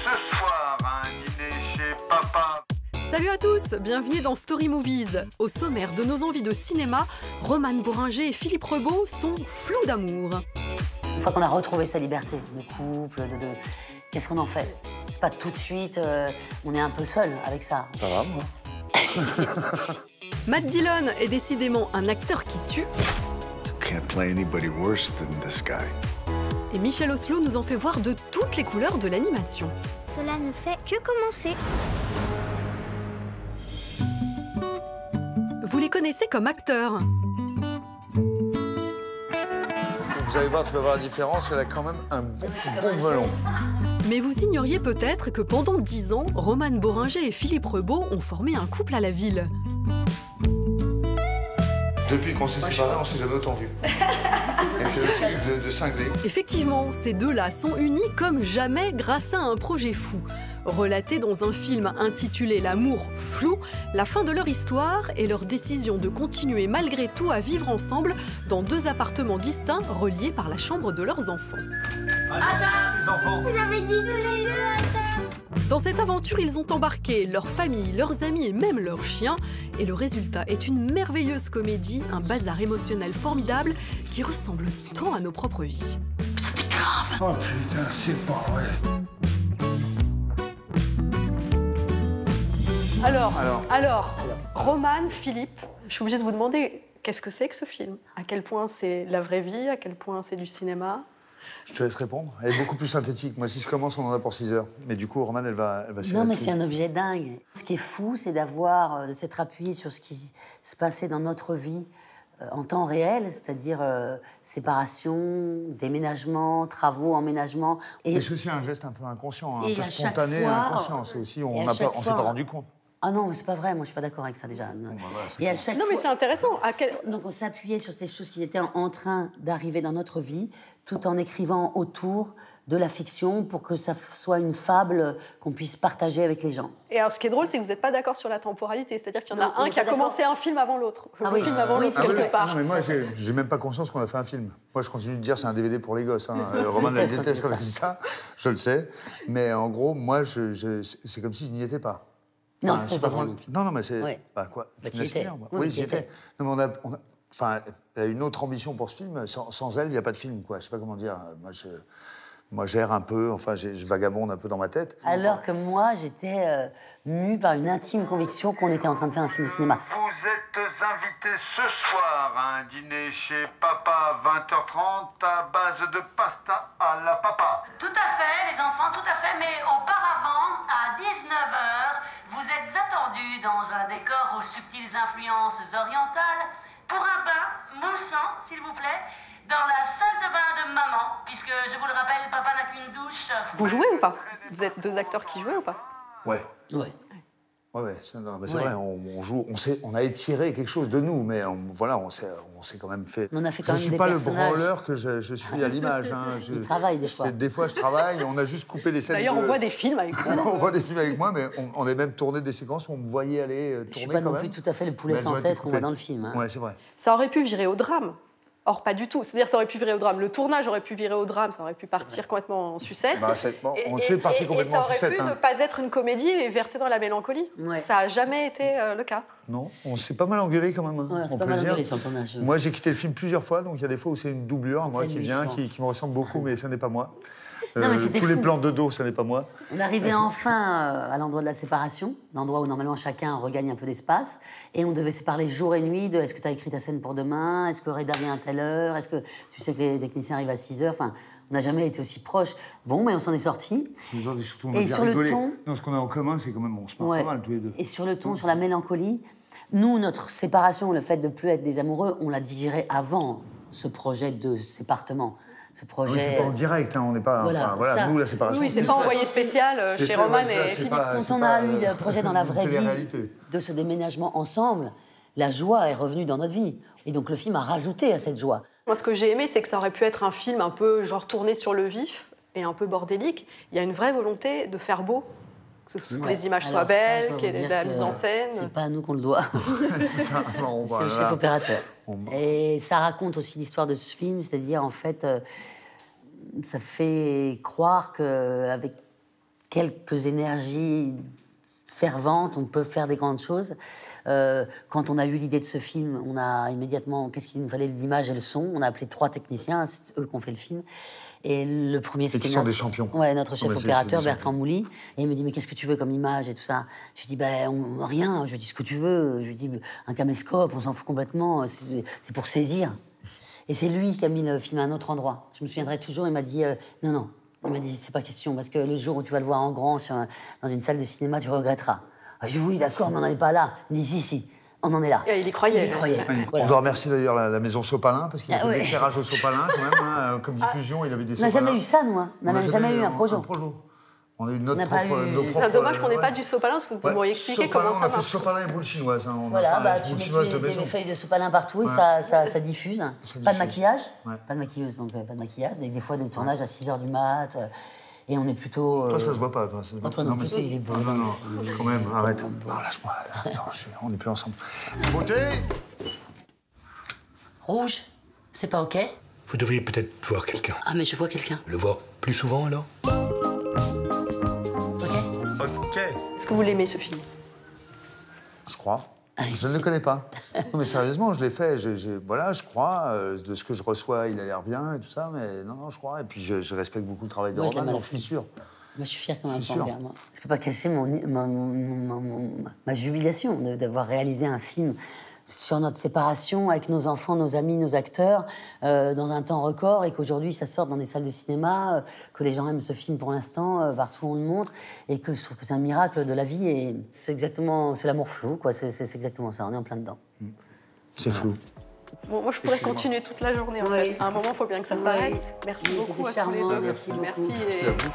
ce soir, un dîner chez papa. Salut à tous, bienvenue dans Story Movies. Au sommaire de nos envies de cinéma, Romane Bohringer et Philippe Rebaud sont flous d'amour. Une fois qu'on a retrouvé sa liberté de couple, qu'est-ce qu'on en fait? C'est pas tout de suite, on est un peu seul avec ça. Ça va, moi. Matt Dillon est décidément un acteur qui tue. Can't play anybody worse than this guy. Et Michel Oslo nous en fait voir de toutes les couleurs de l'animation. Cela ne fait que commencer. Vous les connaissez comme acteurs. Vous allez voir, tu vas voir la différence, elle a quand même un bon melon. Mais vous ignoriez peut-être que pendant 10 ans, Romane Bohringer et Philippe Rebaud ont formé un couple à la ville. Depuis qu'on s'est séparés, on s'est jamais autant vus. Et c'est le truc de cinglé. Effectivement, ces deux-là sont unis comme jamais grâce à un projet fou. Relaté dans un film intitulé L'amour flou, la fin de leur histoire et leur décision de continuer malgré tout à vivre ensemble dans 2 appartements distincts reliés par la chambre de leurs enfants. Les enfants. Vous avez dit tous les deux, attends. Dans cette aventure, ils ont embarqué leur famille, leurs amis et même leurs chiens. Et le résultat est une merveilleuse comédie, un bazar émotionnel formidable qui ressemble tant à nos propres vies. Oh putain, c'est pas vrai. Alors, Romane, Philippe, je suis obligée de vous demander, qu'est-ce que c'est que ce film? À quel point c'est la vraie vie? À quel point c'est du cinéma? Je te laisse répondre. Elle est beaucoup plus synthétique. Moi, si je commence, on en a pour 6 heures. Mais du coup, Romane, elle va Non, mais c'est un objet dingue. Ce qui est fou, c'est de s'être appuyé sur ce qui se passait dans notre vie en temps réel, c'est-à-dire séparation, déménagement, travaux, emménagement. Et c'est aussi un geste un peu inconscient, un Et peu à chaque spontané, fois, inconscient. C'est aussi, on s'est pas rendu compte. Ah non, mais c'est pas vrai, moi je suis pas d'accord avec ça déjà. Bon, bah voilà, Et à chaque Non, mais fois... c'est intéressant. Donc on s'est appuyé sur ces choses qui étaient en train d'arriver dans notre vie, tout en écrivant autour de la fiction pour que ça soit une fable qu'on puisse partager avec les gens. Et alors, ce qui est drôle, c'est que vous n'êtes pas d'accord sur la temporalité. C'est-à-dire qu'il y en Non, a on un est qui a pas commencé un film avant l'autre. Ah Le oui. film avant Oui, l'autre, c'est quelque vrai. part. Non, mais moi, j'ai même pas conscience qu'on a fait un film. Moi, je continue de dire c'est un DVD pour les gosses. Hein. Romane, elle déteste quand elle dit ça, je le sais. Mais en gros, moi, c'est comme si je n'y étais pas. Non, Enfin, c'est pas vrai. Non, mais c'est... Ouais. Bah quoi, Bah, tu t'y me laisses étais. finir, moi. Oui, Oui, t'y j'y étais. étais. Non, mais enfin, elle a une autre ambition pour ce film. Sans elle, il n'y a pas de film, quoi. Je sais pas comment dire. Moi, j'erre un peu, enfin, je vagabonde un peu dans ma tête. Alors que moi, j'étais mue par une intime conviction qu'on était en train de faire un film au cinéma. Vous êtes invités ce soir à un dîner chez papa, 20h30, à base de pasta à la papa. Tout à fait, les enfants, tout à fait, mais auparavant, à 19h, vous êtes attendus dans un décor aux subtiles influences orientales pour un bain moussant, s'il vous plaît, dans la salle de bain de maman, puisque, je vous le rappelle, papa n'a qu'une douche. Vous jouez ou pas? Vous êtes 2 acteurs qui jouent ou pas? Ouais. Ouais. Ouais, c'est Ouais. vrai, on joue, on a étiré quelque chose de nous, mais voilà, on s'est quand même fait... On a fait quand même Je suis des pas personnages. le branleur que je suis à l'image. Hein. Il travaille des fois. Des fois, je travaille, on a juste coupé les scènes. D'ailleurs, on voit des films avec vous. On voit des films avec moi, mais on a même tourné des séquences où on me voyait aller tourner Je suis pas quand non même. plus tout à fait le poulet Mais elles ont sans été tête qu'on voit coupées. dans le film. Hein. Ouais, c'est vrai. Ça aurait pu virer au drame. Or, pas du tout. C'est-à-dire, ça aurait pu virer au drame. Le tournage aurait pu virer au drame, ça aurait pu partir complètement en sucette. Bah, on s'est parti complètement en Et ça sucette. aurait pu Hein. ne pas être une comédie et verser dans la mélancolie. Ouais. Ça n'a jamais été le cas. Non, on s'est pas mal engueulé quand même. Hein, Ouais, c'est on pas peut mal le dire. engueulé sur le tournage. Moi, j'ai quitté le film plusieurs fois, donc il y a des fois où c'est une doublure, moi, pleine qui nuit, vient, souvent. qui me ressemble beaucoup, mais ça n'est pas moi. Non, mais c'était tous les fou. plans de dos, ça n'est pas moi. On arrivait enfin à l'endroit de la séparation, l'endroit où normalement chacun regagne un peu d'espace, et on devait se parler jour et nuit de est-ce que tu as écrit ta scène pour demain, est-ce que Reda vient à telle heure, est-ce que tu sais que les techniciens arrivent à 6 heures, enfin, on n'a jamais été aussi proches. Bon, mais on s'en est sortis. Surtout, on Et a bien sur le rigolé. ton- Non, ce qu'on a en commun, c'est quand même, on se marre Ouais. pas mal tous les deux. Et sur le ton, sur la mélancolie, nous, notre séparation, le fait de plus être des amoureux, on l'a digéré avant ce projet de sépartement. Ce Oui, projet... c'est pas en direct, hein, on n'est pas... Voilà, enfin, voilà, ça. nous, la séparation... Oui, c'est pas envoyé spécial C'était chez fait, Romane ouais, et ça, c'est Philippe. pas- Quand c'est on pas, a eu le projet dans la vraie vie télé-réalité. de ce déménagement ensemble, la joie est revenue dans notre vie. Et donc le film a rajouté à cette joie. Moi, ce que j'ai aimé, c'est que ça aurait pu être un film un peu genre tourné sur le vif et un peu bordélique. Il y a une vraie volonté de faire beau, que Ouais. les images Alors soient ça, je belles, dois qu'il y ait vous de dire la que mise en scène. C'est pas à nous qu'on le doit. C'est ça. Non, C'est le voilà. chef opérateur. On- Et ça raconte aussi l'histoire de ce film, c'est-à-dire en fait, ça fait croire qu'avec quelques énergies ferventes, on peut faire des grandes choses. Quand on a eu l'idée de ce film, on a immédiatement, qu'est-ce qu'il nous fallait, l'image et le son. On a appelé 3 techniciens, c'est eux qui ont fait le film. Et le premier, c'était notre... des champions. Ouais, notre chef opérateur, Bertrand Mouly. Et il me dit, mais qu'est-ce que tu veux comme image et tout ça? Je lui dis, ben, rien. Je lui dis, ce que tu veux. Je lui dis, un caméscope, on s'en fout complètement. C'est pour saisir. Et c'est lui qui a mis le film à un autre endroit. Je me souviendrai toujours, il m'a dit, non, non. Il m'a dit, c'est pas question, parce que le jour où tu vas le voir en grand dans une salle de cinéma, tu regretteras. J'ai dit, oui, d'accord, mais on n'en est pas là. Il me dit, si. On en est là. Et il y croyait. Il y croyait. Voilà. On doit remercier d'ailleurs la maison Sopalin, parce qu'il a fait de l'éclairage au Sopalin, quand même, hein, comme diffusion, il avait des Sopalins. On n'a jamais eu ça, nous. Hein. On n'a même jamais eu un projet. On a eu notre propre... C'est dommage qu'on n'ait pas du sopalin, parce que vous m'auriez expliqué comment ça marche. On a fait sopalin et boule chinoise. Hein. Voilà, boule chinoise de maison. Des feuilles de sopalin partout et ça diffuse. Pas de maquillage, pas de maquilleuse, donc pas de maquillage. Des fois, des tournages à 6h du mat. Et on est plutôt... Toi, ça se voit pas. Toi, non, plutôt, il est beau. Non, non, quand même, arrête. Non, lâche-moi. On n'est plus ensemble. Beauté. Rouge, c'est pas OK? Vous devriez peut-être voir quelqu'un. Ah, mais je vois quelqu'un. Le voir plus souvent, alors? OK. Est-ce que vous l'aimez, ce film? Je crois. Je ne le connais pas. Non, mais sérieusement, je l'ai fait. Voilà, je crois. De ce que je reçois, il a l'air bien et tout ça, mais non, je crois. Et puis, je respecte beaucoup le travail de Roman, donc je suis sûr. Moi, je suis fière comme un pan, gars. Je peux pas cacher ma jubilation d'avoir réalisé un film sur notre séparation avec nos enfants, nos amis, nos acteurs, dans un temps record, et qu'aujourd'hui ça sort dans des salles de cinéma, que les gens aiment ce film pour l'instant, partout où on le montre, et que je trouve que c'est un miracle de la vie, et c'est l'amour flou, quoi. C'est exactement ça, on est en plein dedans. C'est flou. Bon, moi, je pourrais continuer toute la journée, en fait. À un moment, il faut bien que ça s'arrête. Merci beaucoup à tous les deux. Merci beaucoup. Merci à vous.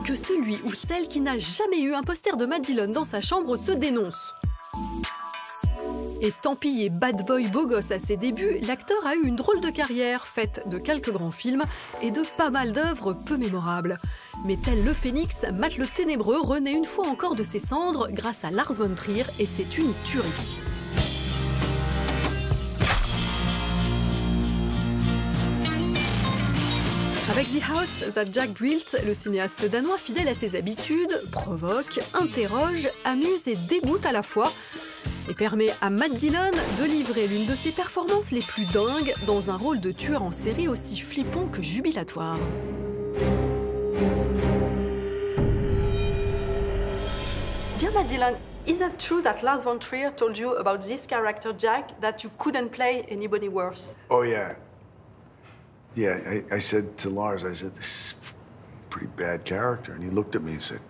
Que celui ou celle qui n'a jamais eu un poster de Matt Dillon dans sa chambre se dénonce. Estampillé bad boy beau gosse à ses débuts, l'acteur a eu une drôle de carrière, faite de quelques grands films et de pas mal d'œuvres peu mémorables. Mais tel le phénix, Matt le Ténébreux renaît une fois encore de ses cendres grâce à Lars von Trier, et c'est une tuerie. Avec The House that Jack Built, le cinéaste danois fidèle à ses habitudes provoque, interroge, amuse et dégoûte à la fois, et permet à Matt Dillon de livrer l'une de ses performances les plus dingues dans un rôle de tueur en série aussi flippant que jubilatoire. Dear Matt Dillon, is it true that Lars von Trier told you about this character Jack that you couldn't play anybody worse? Oh yeah. Yeah, I said to Lars, I said, this is a pretty bad character. And he looked at me and said,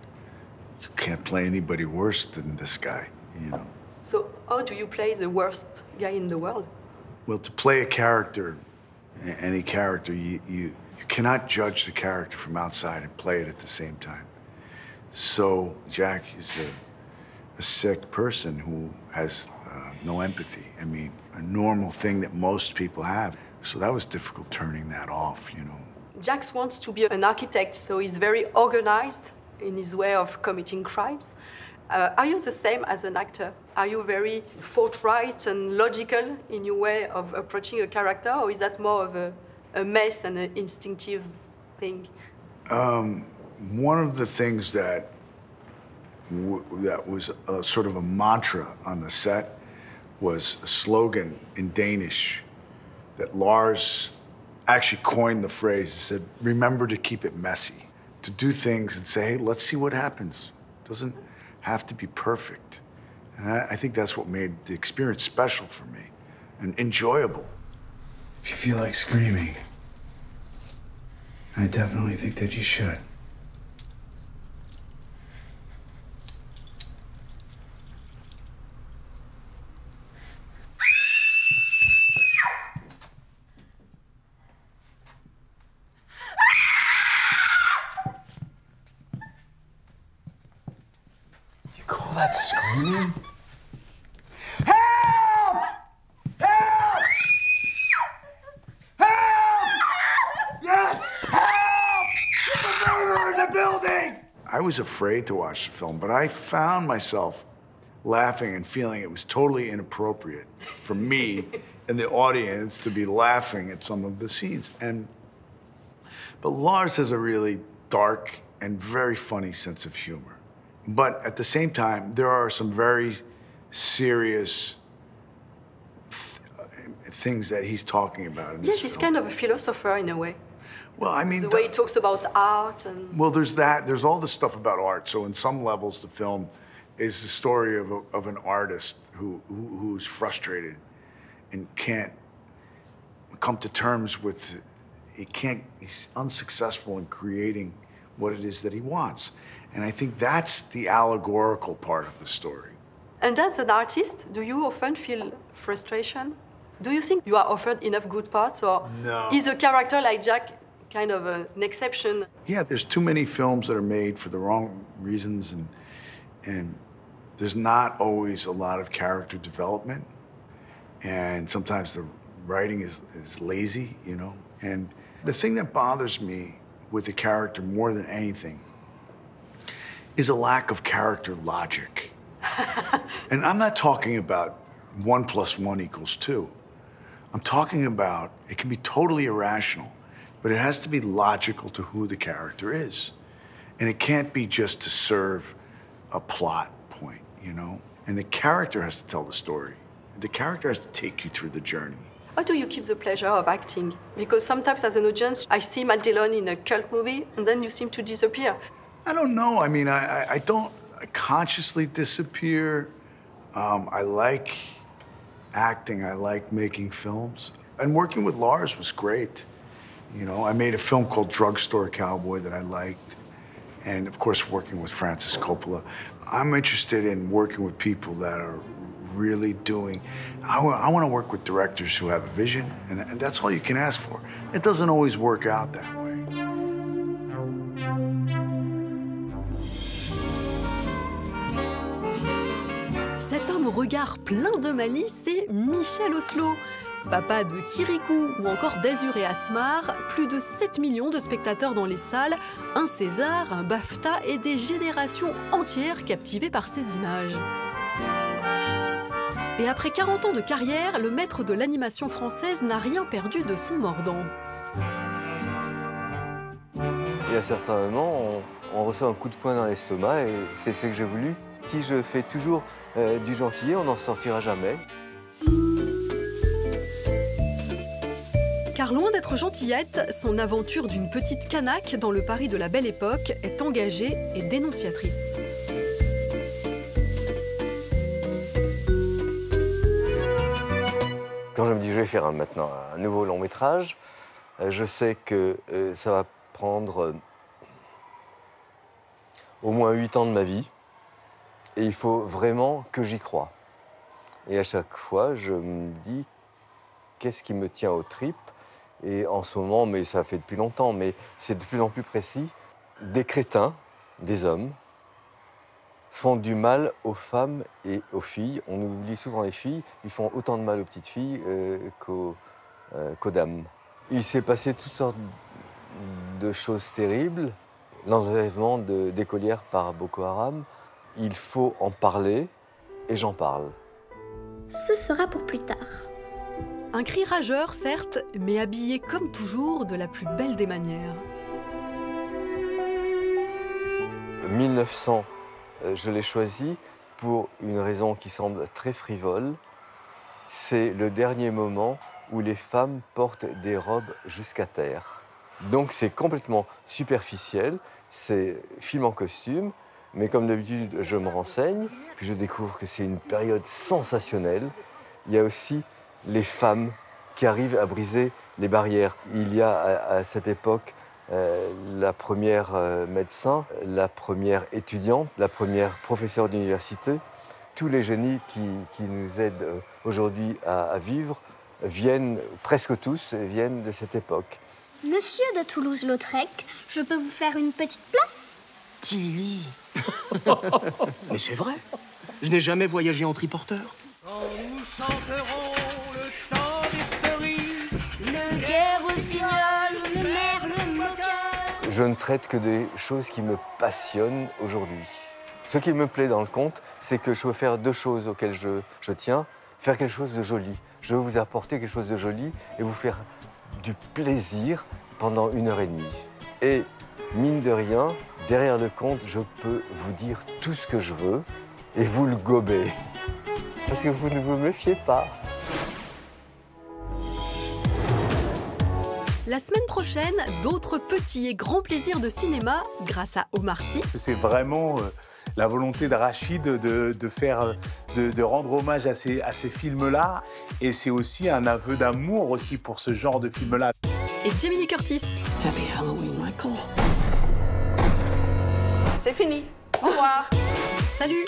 you can't play anybody worse than this guy, you know. So how do you play the worst guy in the world? Well, to play a character, any character, you cannot judge the character from outside and play it at the same time. So Jack is a sick person who has no empathy. I mean, a normal thing that most people have. So that was difficult turning that off, you know. Jax wants to be an architect, so he's very organized in his way of committing crimes. Are you the same as an actor? Are you very forthright and logical in your way of approaching a character, or is that more of a mess and an instinctive thing? One of the things that was sort of a mantra on the set was a slogan in Danish that Lars actually coined the phrase. He said, remember to keep it messy. To do things and say, hey, let's see what happens. It doesn't have to be perfect. And I think that's what made the experience special for me and enjoyable. If you feel like screaming, I definitely think that you should. That's screaming. Help! Help! Help! Yes! Help! There's a murderer in the building! I was afraid to watch the film, but I found myself laughing and feeling it was totally inappropriate for me and the audience to be laughing at some of the scenes. But Lars has a really dark and very funny sense of humor. But at the same time, there are some very serious things that he's talking about in this film. Yes, he's kind of a philosopher in a way. Well, I mean... The way he talks about art and... Well, there's that. There's all this stuff about art. So in some levels, the film is the story of an artist who's frustrated and can't come to terms with... He's unsuccessful in creating what it is that he wants. And I think that's the allegorical part of the story. And as an artist, do you often feel frustration? Do you think you are offered enough good parts, or No. is a character like Jack kind of an exception? Yeah, there's too many films that are made for the wrong reasons, and there's not always a lot of character development, and sometimes the writing is lazy, you know? And the thing that bothers me with the character more than anything is a lack of character logic. And I'm not talking about 1 + 1 = 2. I'm talking about, it can be totally irrational, but it has to be logical to who the character is. And it can't be just to serve a plot point, you know? And the character has to tell the story. The character has to take you through the journey. How do you keep the pleasure of acting? Because sometimes as an audience, I see Matt Dillon in a cult movie, and then you seem to disappear. I don't know. I mean, I don't consciously disappear. I like acting. I like making films. And working with Lars was great. You know, I made a film called Drugstore Cowboy that I liked. And of course, working with Francis Coppola. I'm interested in working with people that are really doing... I want to work with directors who have a vision, and that's all you can ask for. It doesn't always work out that way. Cet homme au regard plein de malice, c'est Michel Oslo. Papa de Kirikou ou encore d'Azur et Asmar, plus de 7 millions de spectateurs dans les salles, un César, un BAFTA et des générations entières captivées par ces images. Et après 40 ans de carrière, le maître de l'animation française n'a rien perdu de son mordant. Et à certains moments, on reçoit un coup de poing dans l'estomac et c'est ce que j'ai voulu. Si je fais toujours du gentillet, on n'en sortira jamais. Car loin d'être gentillette, son aventure d'une petite canaque dans le Paris de la Belle Époque est engagée et dénonciatrice. Quand je me dis je vais faire maintenant un nouveau long métrage, je sais que ça va prendre au moins 8 ans de ma vie et il faut vraiment que j'y croie. Et à chaque fois, je me dis qu'est-ce qui me tient aux tripes. Et en ce moment, mais ça fait depuis longtemps, mais c'est de plus en plus précis, des crétins, des hommes, font du mal aux femmes et aux filles. On oublie souvent les filles, ils font autant de mal aux petites filles qu'aux dames. Il s'est passé toutes sortes de choses terribles. L'enlèvement d'écolières par Boko Haram. Il faut en parler, et j'en parle. Ce sera pour plus tard. Un cri rageur, certes, mais habillé comme toujours de la plus belle des manières. 1900, je l'ai choisi pour une raison qui semble très frivole. C'est le dernier moment où les femmes portent des robes jusqu'à terre. Donc c'est complètement superficiel, c'est film en costume, mais comme d'habitude, je me renseigne, puis je découvre que c'est une période sensationnelle. Il y a aussi les femmes qui arrivent à briser les barrières. Il y a à cette époque la première médecin, la première étudiante, la première professeure d'université. Tous les génies qui nous aident aujourd'hui à vivre viennent, presque tous, viennent de cette époque. Monsieur de Toulouse-Lautrec, je peux vous faire une petite place? Tilly. Mais c'est vrai, je n'ai jamais voyagé en triporteur. Quand nous chanterons le temps des cerises, le guerre au signol, le merle moqueur. Je ne traite que des choses qui me passionnent aujourd'hui. Ce qui me plaît dans le conte, c'est que je veux faire deux choses auxquelles je tiens. Faire quelque chose de joli. Je veux vous apporter quelque chose de joli et vous faire du plaisir pendant 1h30. Et mine de rien, derrière le conte, je peux vous dire tout ce que je veux et vous le gobez. Parce que vous ne vous méfiez pas. La semaine prochaine, d'autres petits et grands plaisirs de cinéma grâce à Omar Sy. C'est vraiment la volonté de Rachid de rendre hommage à ces films-là. Et c'est aussi un aveu d'amour aussi pour ce genre de film-là. Et Jamie Lee Curtis. Happy Halloween, Michael. C'est fini. Au revoir. Salut.